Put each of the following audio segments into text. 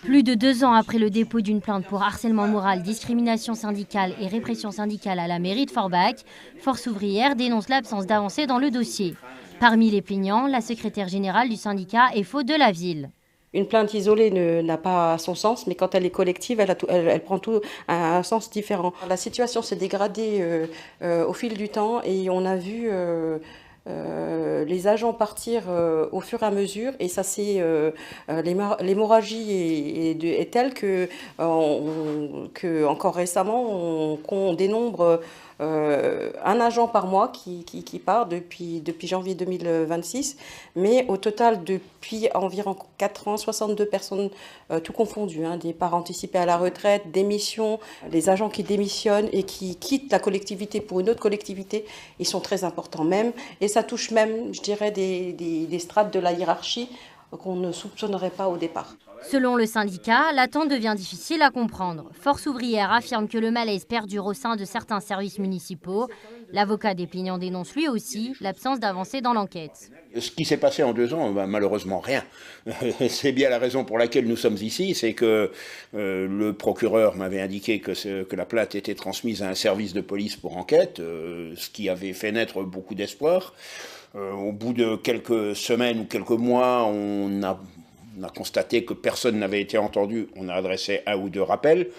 Plus de 2 ans après le dépôt d'une plainte pour harcèlement moral, discrimination syndicale et répression syndicale à la mairie de Forbach, Force ouvrière dénonce l'absence d'avancée dans le dossier. Parmi les plaignants, la secrétaire générale du syndicat FO de la ville. Une plainte isolée n'a pas son sens, mais quand elle est collective, elle prend tout un sens différent. La situation s'est dégradée au fil du temps et on a vu les agents partir au fur et à mesure, et ça c'est l'hémorragie est telle que, encore récemment on dénombre un agent par mois qui part depuis janvier 2026, mais au total depuis environ 4 ans, 62 personnes tout confondu, hein, départs anticipés à la retraite, démissions, les agents qui démissionnent et qui quittent la collectivité pour une autre collectivité, ils sont très importants même, et ça touche même, je dirais, des strates de la hiérarchie qu'on ne soupçonnerait pas au départ. Selon le syndicat, l'attente devient difficile à comprendre. Force ouvrière affirme que le malaise perdure au sein de certains services municipaux. L'avocat des plaignants dénonce lui aussi l'absence d'avancée dans l'enquête. Ce qui s'est passé en 2 ans, malheureusement rien. C'est bien la raison pour laquelle nous sommes ici, c'est que le procureur m'avait indiqué que la plainte était transmise à un service de police pour enquête, ce qui avait fait naître beaucoup d'espoir. Au bout de quelques semaines ou quelques mois, on a constaté que personne n'avait été entendu. On a adressé 1 ou 2 rappels.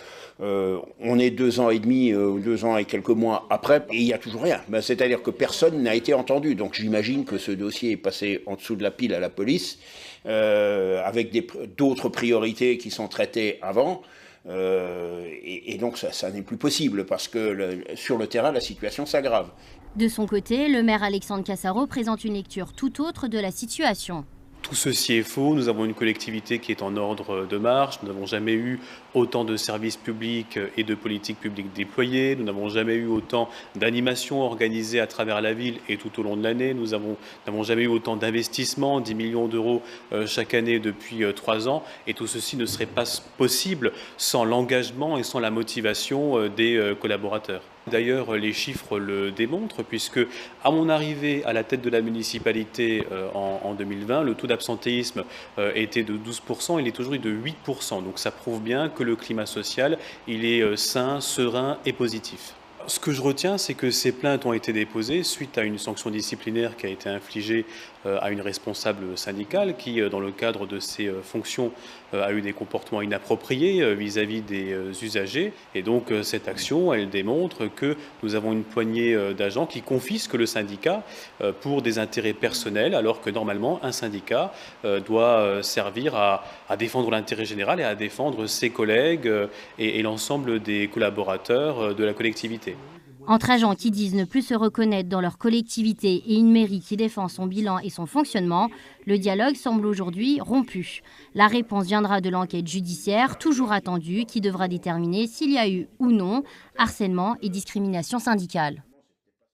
On est 2 ans et demi, 2 ans et quelques mois après, et il n'y a toujours rien. C'est-à-dire que personne n'a été entendu. Donc j'imagine que ce dossier est passé en dessous de la pile à la police, avec d'autres priorités qui sont traitées avant. Et donc ça n'est plus possible, parce que sur le terrain, la situation s'aggrave. De son côté, le maire Alexandre Cassaro présente une lecture tout autre de la situation. Tout ceci est faux. Nous avons une collectivité qui est en ordre de marche. Nous n'avons jamais eu autant de services publics et de politiques publiques déployées. Nous n'avons jamais eu autant d'animations organisées à travers la ville et tout au long de l'année. Nous n'avons jamais eu autant d'investissements, 10 millions d'euros chaque année depuis 3 ans. Et tout ceci ne serait pas possible sans l'engagement et sans la motivation des collaborateurs. D'ailleurs, les chiffres le démontrent, puisque à mon arrivée à la tête de la municipalité en 2020, le taux d'absentéisme était de 12%, il est aujourd'hui de 8%. Donc ça prouve bien que le climat social, il est sain, serein et positif. Ce que je retiens, c'est que ces plaintes ont été déposées suite à une sanction disciplinaire qui a été infligée à une responsable syndicale qui, dans le cadre de ses fonctions, a eu des comportements inappropriés vis-à-vis des usagers. Et donc cette action, elle démontre que nous avons une poignée d'agents qui confisquent le syndicat pour des intérêts personnels, alors que normalement un syndicat doit servir à défendre l'intérêt général et à défendre ses collègues et l'ensemble des collaborateurs de la collectivité. Entre agents qui disent ne plus se reconnaître dans leur collectivité et une mairie qui défend son bilan et son fonctionnement, le dialogue semble aujourd'hui rompu. La réponse viendra de l'enquête judiciaire, toujours attendue, qui devra déterminer s'il y a eu ou non harcèlement et discrimination syndicale.